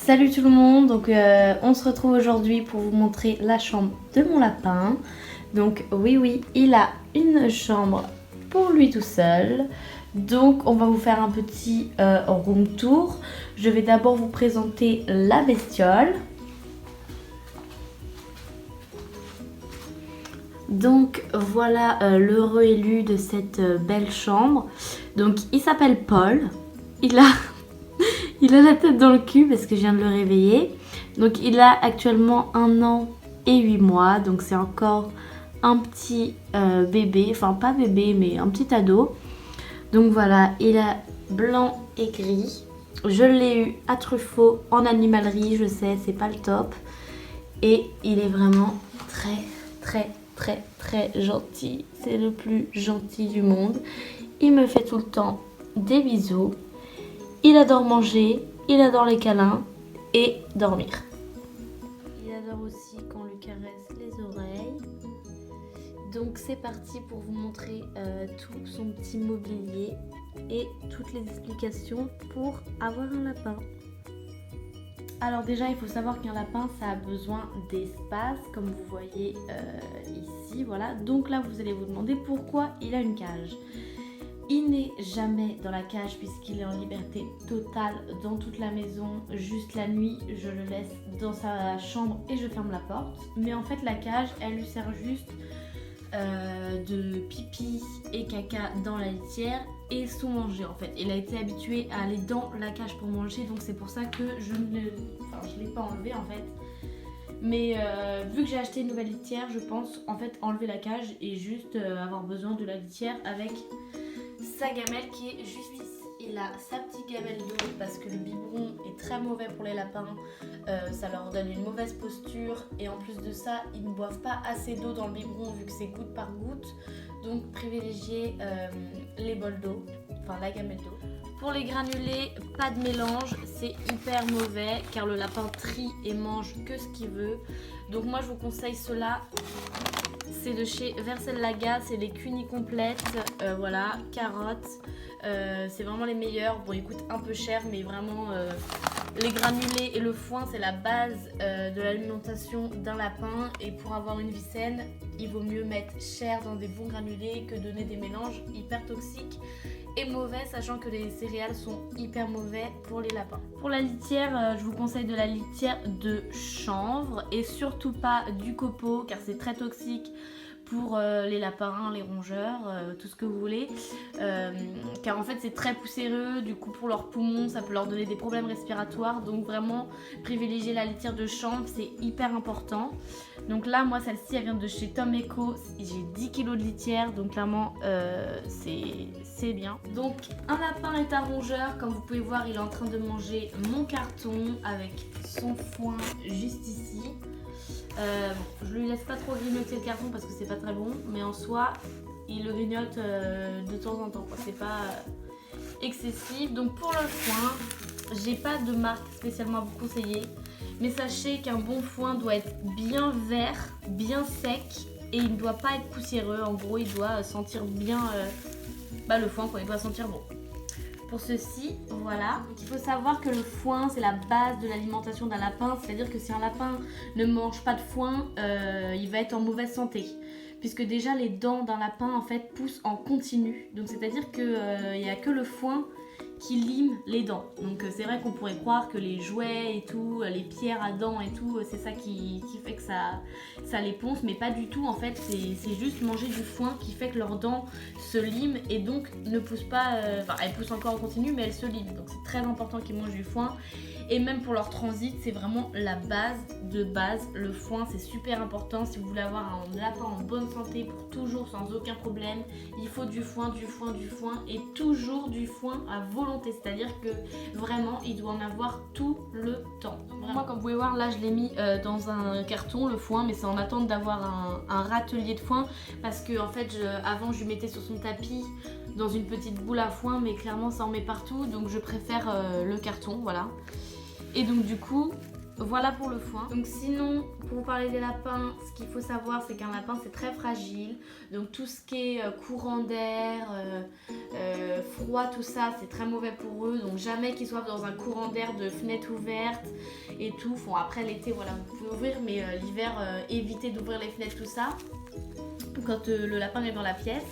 Salut tout le monde, donc on se retrouve aujourd'hui pour vous montrer la chambre de mon lapin. Donc oui, il a une chambre pour lui tout seul. Donc on va vous faire un petit room tour. Je vais d'abord vous présenter la bestiole. Donc voilà l'heureux élu de cette belle chambre. Donc il s'appelle Paul. Il a la tête dans le cul parce que je viens de le réveiller. Donc il a actuellement 1 an et 8 mois. Donc c'est encore un petit bébé. Enfin pas bébé mais un petit ado. Donc voilà, il a blanc et gris. Je l'ai eu à Truffaut en animalerie. Je sais, c'est pas le top. Et il est vraiment très gentil. C'est le plus gentil du monde. Il me fait tout le temps des bisous. Il adore manger, il adore les câlins et dormir. Il adore aussi qu'on lui caresse les oreilles. Donc c'est parti pour vous montrer tout son petit mobilier et toutes les explications pour avoir un lapin. Alors déjà il faut savoir qu'un lapin ça a besoin d'espace comme vous voyez ici, voilà. Donc là vous allez vous demander pourquoi il a une cage. Il n'est jamais dans la cage puisqu'il est en liberté totale dans toute la maison. Juste la nuit, je le laisse dans sa chambre et je ferme la porte. Mais en fait, la cage, elle lui sert juste de pipi et caca dans la litière et sous manger en fait. Il a été habitué à aller dans la cage pour manger, donc c'est pour ça que je ne l'ai pas enlevé en fait. Mais vu que j'ai acheté une nouvelle litière, je pense en fait enlever la cage et juste avoir besoin de la litière avec sa gamelle qui est juste ici. Il a sa petite gamelle d'eau parce que le biberon est très mauvais pour les lapins. Ça leur donne une mauvaise posture et en plus de ça, ils ne boivent pas assez d'eau dans le biberon vu que c'est goutte par goutte. Donc privilégiez les bols d'eau, enfin la gamelle d'eau. Pour les granulés, pas de mélange, c'est hyper mauvais car le lapin trie et mange que ce qu'il veut. Donc moi je vous conseille cela. C'est de chez Vercel-Laga, c'est les cunis complètes, voilà, carottes, c'est vraiment les meilleurs. Bon, ils coûtent un peu cher, mais vraiment, les granulés et le foin, c'est la base de l'alimentation d'un lapin. Et pour avoir une vie saine, il vaut mieux mettre cher dans des bons granulés que donner des mélanges hyper toxiques et mauvais, sachant que les céréales sont hyper mauvais pour les lapins. Pour la litière, je vous conseille de la litière de chanvre et surtout pas du copeau car c'est très toxique pour les lapins, les rongeurs, tout ce que vous voulez. Car en fait c'est très poussiéreux, du coup pour leurs poumons ça peut leur donner des problèmes respiratoires. Donc vraiment privilégier la litière de chanvre, c'est hyper important. Donc là moi celle-ci elle vient de chez Tom Eco, j'ai 10 kg de litière donc clairement c'est bien. Donc un lapin est un rongeur, comme vous pouvez voir il est en train de manger mon carton avec son foin juste ici. Je lui laisse pas trop grignoter le carton parce que c'est pas très bon, mais en soi il le grignote de temps en temps, c'est pas excessif. Donc pour le foin, j'ai pas de marque spécialement à vous conseiller, mais sachez qu'un bon foin doit être bien vert, bien sec et il ne doit pas être poussiéreux. En gros il doit sentir bien le foin, quoi, il doit sentir bon. Pour ceci, voilà. Donc, il faut savoir que le foin, c'est la base de l'alimentation d'un lapin. C'est-à-dire que si un lapin ne mange pas de foin, il va être en mauvaise santé. Puisque déjà, les dents d'un lapin, en fait, poussent en continu. Donc, c'est-à-dire qu'il n'y a que le foin qui lime les dents. Donc, c'est vrai qu'on pourrait croire que les jouets et tout, les pierres à dents et tout, c'est ça qui fait que ça les ponce. Mais pas du tout, en fait. C'est juste manger du foin qui fait que leurs dents se liment et donc ne poussent pas... elles poussent encore en continu, mais elles se liment. Donc, c'est très important qu'ils mangent du foin. Et même pour leur transit, c'est vraiment la base de base. Le foin, c'est super important. Si vous voulez avoir un lapin en bonne santé pour toujours, sans aucun problème, il faut du foin et toujours du foin à volonté. C'est-à-dire que vraiment, il doit en avoir tout le temps. Vraiment. Moi, comme vous pouvez voir, là, je l'ai mis dans un carton, le foin, mais c'est en attente d'avoir un râtelier de foin. Parce que, en fait, avant, je lui mettais sur son tapis dans une petite boule à foin, mais clairement, ça en met partout. Donc, je préfère le carton, voilà. Et donc du coup, voilà pour le foin. Donc sinon, pour vous parler des lapins, ce qu'il faut savoir, c'est qu'un lapin, c'est très fragile. Donc tout ce qui est courant d'air, froid, tout ça, c'est très mauvais pour eux. Donc jamais qu'ils soient dans un courant d'air de fenêtre ouverte et tout. Bon, après l'été, voilà, vous pouvez ouvrir, mais l'hiver, évitez d'ouvrir les fenêtres, tout ça. Quand le lapin est dans la pièce.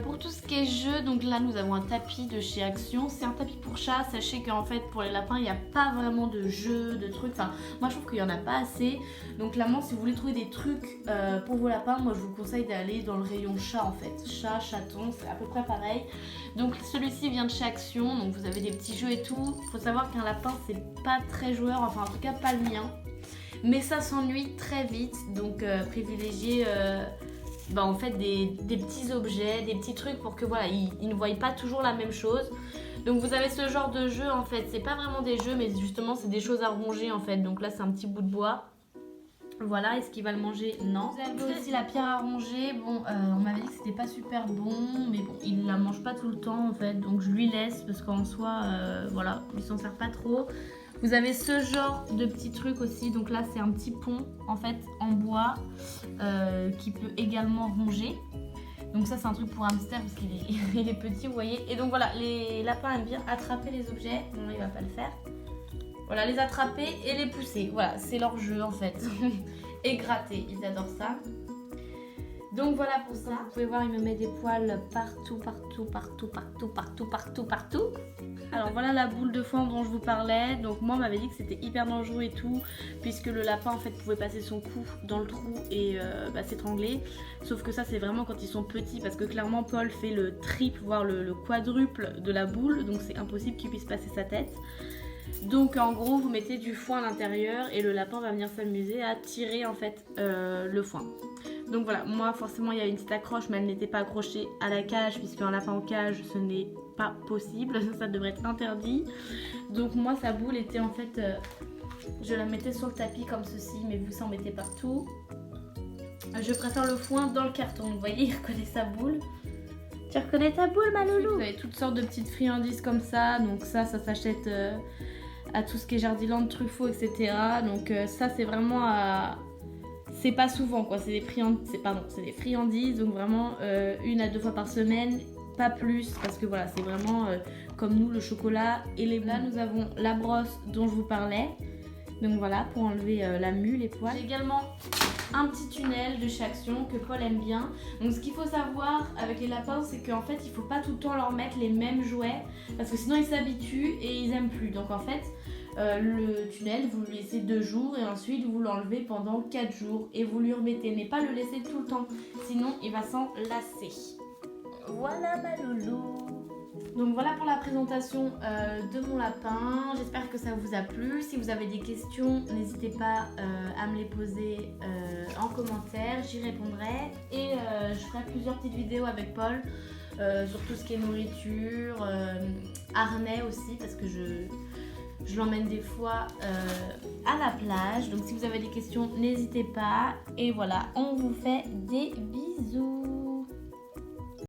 Pour tout ce qui est jeu, donc là nous avons un tapis de chez Action. C'est un tapis pour chat. Sachez qu'en fait pour les lapins il n'y a pas vraiment de jeux, de trucs. Enfin moi je trouve qu'il n'y en a pas assez. Donc clairement si vous voulez trouver des trucs pour vos lapins, moi je vous conseille d'aller dans le rayon chat en fait. Chat, chaton, c'est à peu près pareil. Donc celui-ci vient de chez Action. Donc vous avez des petits jeux et tout. Faut savoir qu'un lapin c'est pas très joueur, enfin en tout cas pas le mien. Mais ça s'ennuie très vite. Donc privilégiez... en fait des petits objets, des petits trucs pour que voilà, ils ne voient pas toujours la même chose. Donc vous avez ce genre de jeu en fait, c'est pas vraiment des jeux mais justement c'est des choses à ronger en fait. Donc là c'est un petit bout de bois. Voilà, est-ce qu'il va le manger? Non. Vous avez aussi la pierre à ronger. Bon, on m'avait dit que c'était pas super bon, mais bon, il la mange pas tout le temps en fait, donc je lui laisse parce qu'en soi, voilà, il s'en sert pas trop. Vous avez ce genre de petits trucs aussi, donc là c'est un petit pont en fait en bois qui peut également ronger. Donc ça c'est un truc pour hamster parce qu'il est, il est petit, vous voyez. Et donc voilà, les lapins aiment bien attraper les objets. Non, il va pas le faire. Voilà, les attraper et les pousser. Voilà, c'est leur jeu en fait. Et gratter, ils adorent ça. Donc voilà pour ça. Vous pouvez voir, il me met des poils partout, partout, partout, partout, partout, partout, partout. Alors voilà la boule de foin dont je vous parlais. Donc moi on m'avait dit que c'était hyper dangereux et tout, puisque le lapin en fait pouvait passer son cou dans le trou et s'étrangler. Sauf que ça c'est vraiment quand ils sont petits, parce que clairement Paul fait le triple, voire le quadruple de la boule. Donc c'est impossible qu'il puisse passer sa tête. Donc en gros vous mettez du foin à l'intérieur et le lapin va venir s'amuser à tirer en fait le foin. Donc voilà, moi forcément il y a une petite accroche mais elle n'était pas accrochée à la cage, puisque un lapin en cage ce n'est pas possible, ça devrait être interdit. Donc moi sa boule était en fait, je la mettais sur le tapis comme ceci, mais vous s'en mettez partout. Je préfère le foin dans le carton, vous voyez, il reconnaît sa boule. Tu reconnais ta boule ma loulou? Vous avez toutes sortes de petites friandises comme ça, donc ça s'achète à tout ce qui est Jardiland, Truffaut, etc. Donc ça c'est vraiment à... C'est pas souvent quoi, c'est des friandises, donc vraiment 1 à 2 fois par semaine, pas plus, parce que voilà, c'est vraiment comme nous, le chocolat et les... Là nous avons la brosse dont je vous parlais, donc voilà, pour enlever la mue, les poils. J'ai également un petit tunnel de chez Action que Paul aime bien. Donc ce qu'il faut savoir avec les lapins, c'est qu'en fait il faut pas tout le temps leur mettre les mêmes jouets, parce que sinon ils s'habituent et ils aiment plus. Donc en fait le tunnel vous le laissez 2 jours et ensuite vous l'enlevez pendant 4 jours et vous lui remettez, mais pas le laisser tout le temps, sinon il va s'en lasser. Voilà ma loulou. Donc voilà pour la présentation de mon lapin, j'espère que ça vous a plu. Si vous avez des questions, n'hésitez pas à me les poser en commentaire, j'y répondrai. Et je ferai plusieurs petites vidéos avec Paul sur tout ce qui est nourriture, harnais aussi, parce que je l'emmène des fois à la plage. Donc si vous avez des questions, n'hésitez pas. Et voilà, on vous fait des bisous.